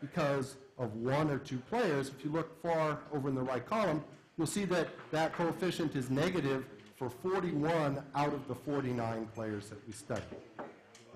because of one or two players. If you look far over in the right column, you'll see that that coefficient is negative for 41 out of the 49 players that we studied.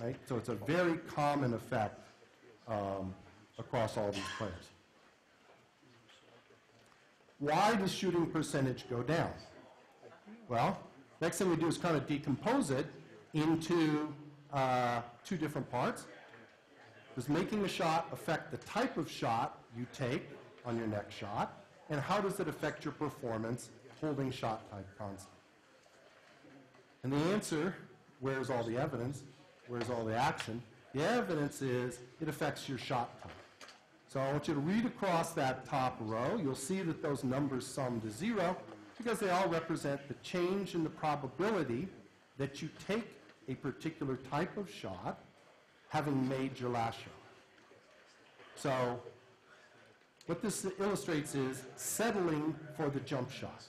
Right? So it's a very common effect across all these players. Why does shooting percentage go down? Well, next thing we do is kind of decompose it into two different parts. Does making a shot affect the type of shot you take on your next shot? And how does it affect your performance holding shot type constant? And the answer, where's all the evidence? Where's all the action? The evidence is it affects your shot type. So I want you to read across that top row. You'll see that those numbers sum to 0 because they all represent the change in the probability that you take a particular type of shot having made your last shot. So what this illustrates is settling for the jump shot.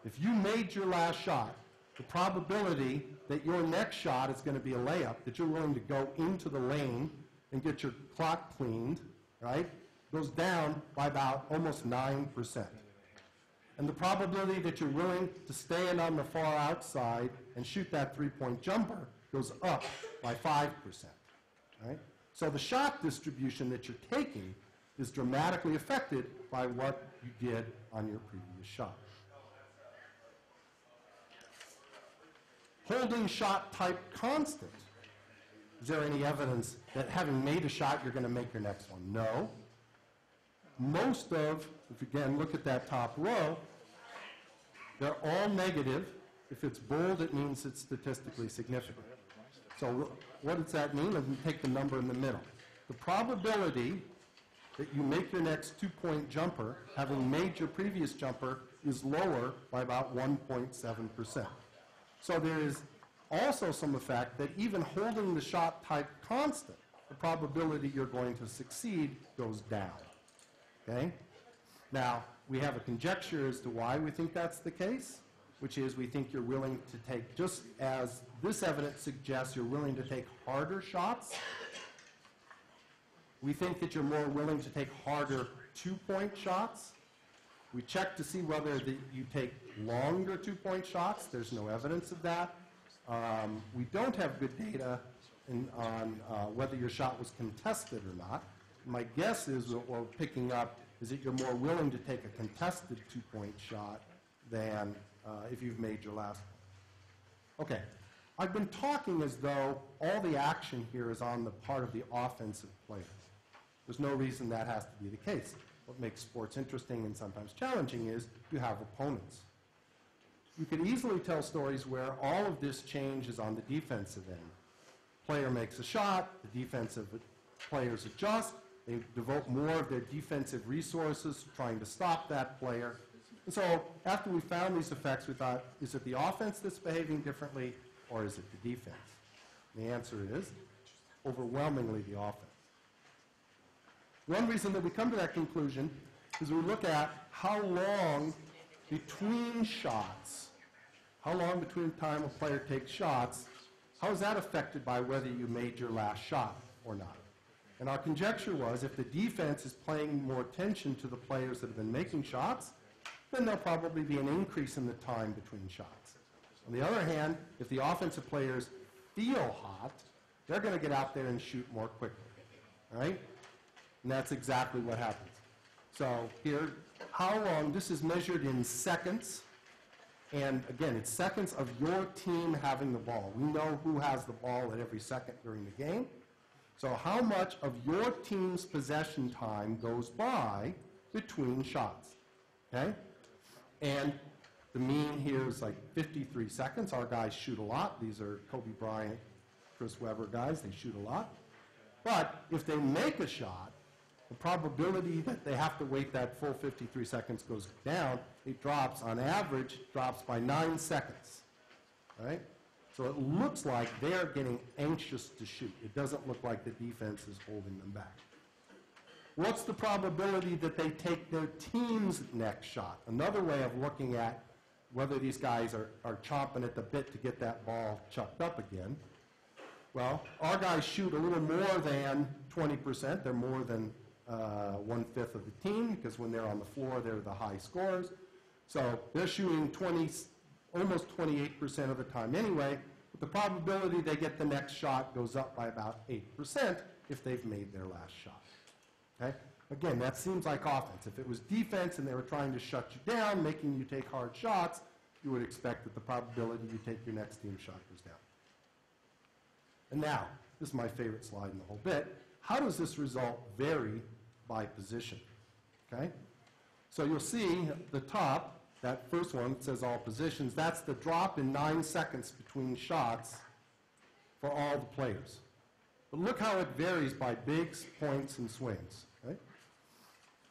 If you made your last shot, the probability that your next shot is going to be a layup, that you're willing to go into the lane and get your clock cleaned, right, goes down by about almost 9%. And the probability that you're willing to stand on the far outside and shoot that three-point jumper goes up by 5%. Right? So the shot distribution that you're taking is dramatically affected by what you did on your previous shot. Holding shot type constant. Is there any evidence that having made a shot, you're going to make your next one? No. Most of, if you again look at that top row, they're all negative. If it's bold, it means it's statistically significant. So what does that mean? Let me take the number in the middle. The probability that you make your next two-point jumper, having made your previous jumper, is lower by about 1.7%. So there is also some effect that even holding the shot type constant, the probability you're going to succeed goes down. Okay? Now, we have a conjecture as to why we think that's the case, which is we think you're willing to take, just as this evidence suggests, you're willing to take harder shots. We think that you're more willing to take harder two-point shots. We check to see whether you take longer two-point shots. There's no evidence of that. We don't have good data on whether your shot was contested or not. My guess is what we're picking up is that you're more willing to take a contested two-point shot than if you've made your last one. Okay, I've been talking as though all the action here is on the part of the offensive players. There's no reason that has to be the case. What makes sports interesting and sometimes challenging is you have opponents. You could easily tell stories where all of this change is on the defensive end. Player makes a shot, the defensive players adjust, they devote more of their defensive resources trying to stop that player. And so after we found these effects, we thought, is it the offense that's behaving differently or is it the defense? And the answer is overwhelmingly the offense. One reason that we come to that conclusion is we look at how long between shots, how long between the time a player takes shots, how is that affected by whether you made your last shot or not? And our conjecture was if the defense is paying more attention to the players that have been making shots, then there'll probably be an increase in the time between shots. On the other hand, if the offensive players feel hot, they're going to get out there and shoot more quickly, right? And that's exactly what happens. So here, how long, this is measured in seconds. And again, it's seconds of your team having the ball. We know who has the ball at every second during the game. So how much of your team's possession time goes by between shots, okay? And the mean here is like 53 seconds. Our guys shoot a lot. These are Kobe Bryant, Chris Webber guys. They shoot a lot. But if they make a shot, the probability that they have to wait that full 53 seconds goes down. It drops, on average, drops by 9 seconds, right? So it looks like they're getting anxious to shoot. It doesn't look like the defense is holding them back. What's the probability that they take their team's next shot? Another way of looking at whether these guys are chomping at the bit to get that ball chucked up again. Well, our guys shoot a little more than 20%. They're more than 1/5 of the team, because when they're on the floor, they're the high scorers. So they're shooting almost 28% of the time anyway, but the probability they get the next shot goes up by about 8% if they've made their last shot. Okay? Again, that seems like offense. If it was defense and they were trying to shut you down, making you take hard shots, you would expect that the probability you take your next team shot goes down. And now, this is my favorite slide in the whole bit. How does this result vary by position? Okay? So you'll see at the top, that first one says all positions. That's the drop in 9 seconds between shots for all the players. But look how it varies by bigs, points, and swings. Okay?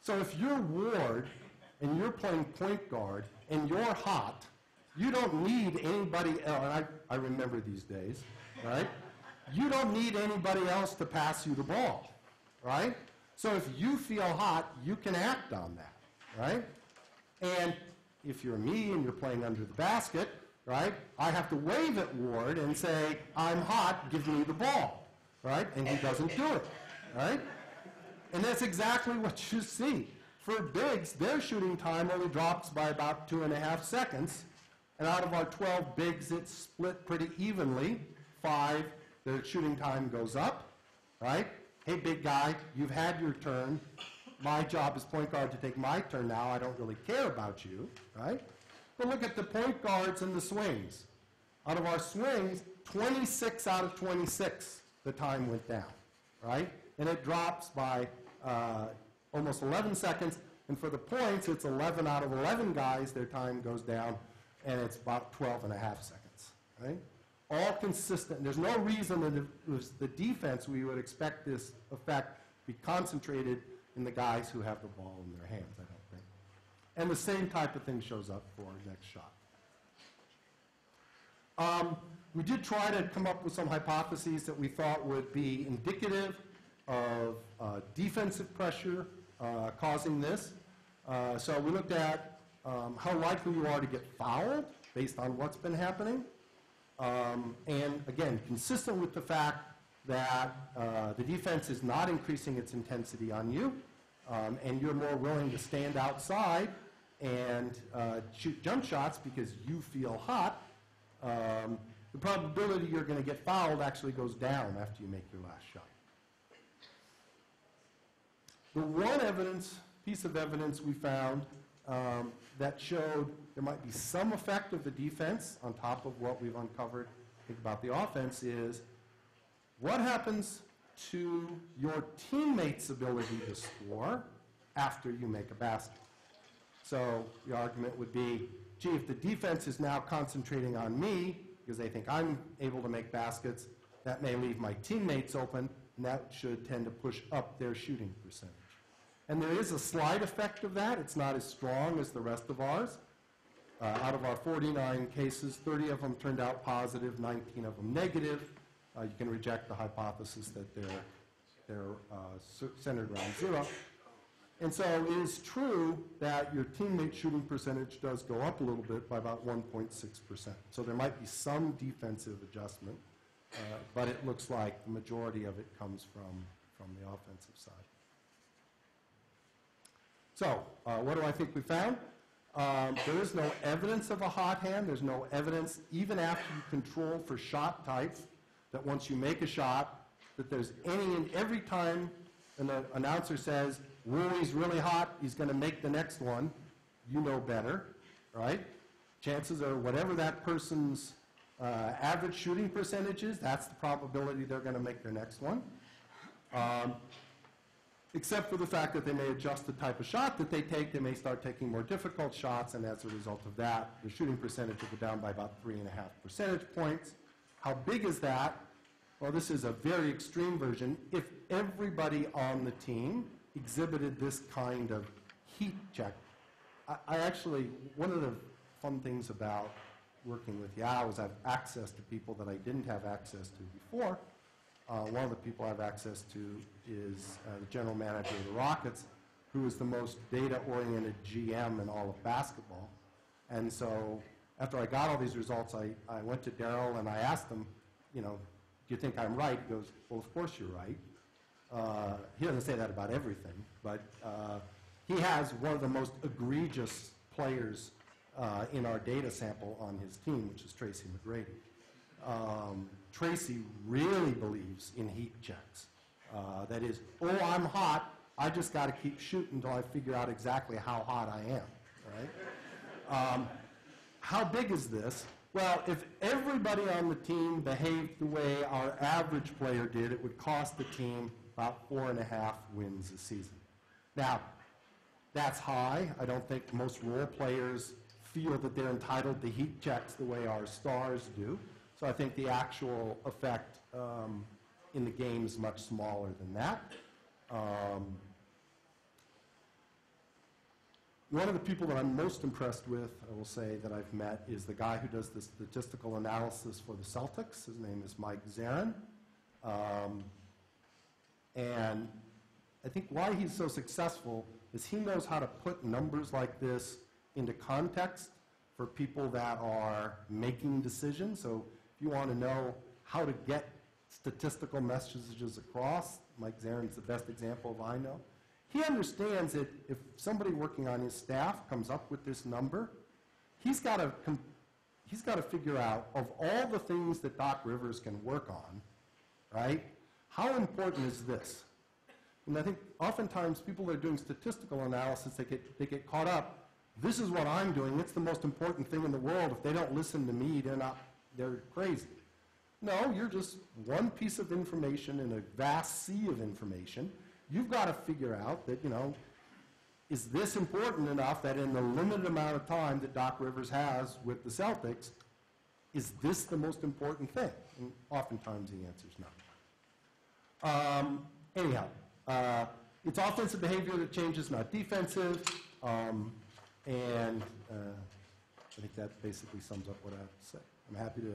So if you're Ward and you're playing point guard and you're hot, you don't need anybody else. I remember these days, right? You don't need anybody else to pass you the ball, right? So if you feel hot, you can act on that, right? And if you're me and you're playing under the basket, right, I have to wave at Ward and say, I'm hot, give me the ball, right? And he doesn't do it, right? And that's exactly what you see. For bigs, their shooting time only drops by about 2.5 seconds. And out of our 12 bigs, it's split pretty evenly. 5, their shooting time goes up, right? Hey, big guy, you've had your turn. My job as point guard to take my turn now. I don't really care about you, right? But look at the point guards and the swings. Out of our swings, 26 out of 26, the time went down, right? And it drops by almost 11 seconds. And for the points, it's 11 out of 11 guys, their time goes down, and it's about 12.5 seconds, right? All consistent. There's no reason that if it was the defense, we would expect this effect to be concentrated in the guys who have the ball in their hands, I don't think. And the same type of thing shows up for our next shot. We did try to come up with some hypotheses that we thought would be indicative of defensive pressure causing this. So we looked at how likely you are to get fouled based on what's been happening. And again, consistent with the fact that the defense is not increasing its intensity on you, and you're more willing to stand outside and shoot jump shots because you feel hot, the probability you're going to get fouled actually goes down after you make your last shot. The one piece of evidence we found that showed there might be some effect of the defense on top of what we've uncovered about the offense is what happens to your teammates' ability to score after you make a basket. So the argument would be, gee, if the defense is now concentrating on me because they think I'm able to make baskets, that may leave my teammates open, and that should tend to push up their shooting percentage. And there is a slight effect of that. It's not as strong as the rest of ours. Out of our 49 cases, 30 of them turned out positive, 19 of them negative. You can reject the hypothesis that they're centered around 0. And so it is true that your teammate shooting percentage does go up a little bit by about 1.6%. So there might be some defensive adjustment, but it looks like the majority of it comes from the offensive side. So what do I think we found? There is no evidence of a hot hand. There's no evidence, even after you control for shot types, that once you make a shot, that there's any and every time an announcer says, "Whoa, he's really hot, he's going to make the next one," you know better, right? Chances are whatever that person's average shooting percentage is, that's the probability they're going to make their next one. Except for the fact that they may adjust the type of shot that they take. They may start taking more difficult shots, and as a result of that, the shooting percentage will go down by about 3.5 percentage points. How big is that? Well, this is a very extreme version. If everybody on the team exhibited this kind of heat check, I actually, one of the fun things about working with Yao is I have access to people that I didn't have access to before. One of the people I have access to is the general manager of the Rockets, who is the most data-oriented GM in all of basketball. And so after I got all these results, I went to Daryl and I asked him, you know, do you think I'm right? He goes, well, of course you're right. He doesn't say that about everything, but he has one of the most egregious players in our data sample on his team, which is Tracy McGrady. Tracy really believes in heat checks. That is, oh, I'm hot, I just got to keep shooting until I figure out exactly how hot I am, right? How big is this? Well, if everybody on the team behaved the way our average player did, it would cost the team about 4.5 wins a season. Now, that's high. I don't think most role players feel that they're entitled to heat checks the way our stars do. So I think the actual effect in the game is much smaller than that. One of the people that I'm most impressed with, I will say, that I've met is the guy who does the statistical analysis for the Celtics. His name is Mike Zarin. And I think why he's so successful is he knows how to put numbers like this into context for people that are making decisions. So if you want to know how to get statistical messages across, Mike Zarin's the best example of I know. He understands that if somebody working on his staff comes up with this number, he's got to figure out, of all the things that Doc Rivers can work on, right, how important is this? And I think oftentimes people that are doing statistical analysis, they get caught up. This is what I'm doing. It's the most important thing in the world. If they don't listen to me, they're crazy. No, you're just one piece of information in a vast sea of information. You've got to figure out that, is this important enough that in the limited amount of time that Doc Rivers has with the Celtics, is this the most important thing? And oftentimes the answer is no. Anyhow, it's offensive behavior that changes, not defensive. And I think that basically sums up what I have to say. I'm happy to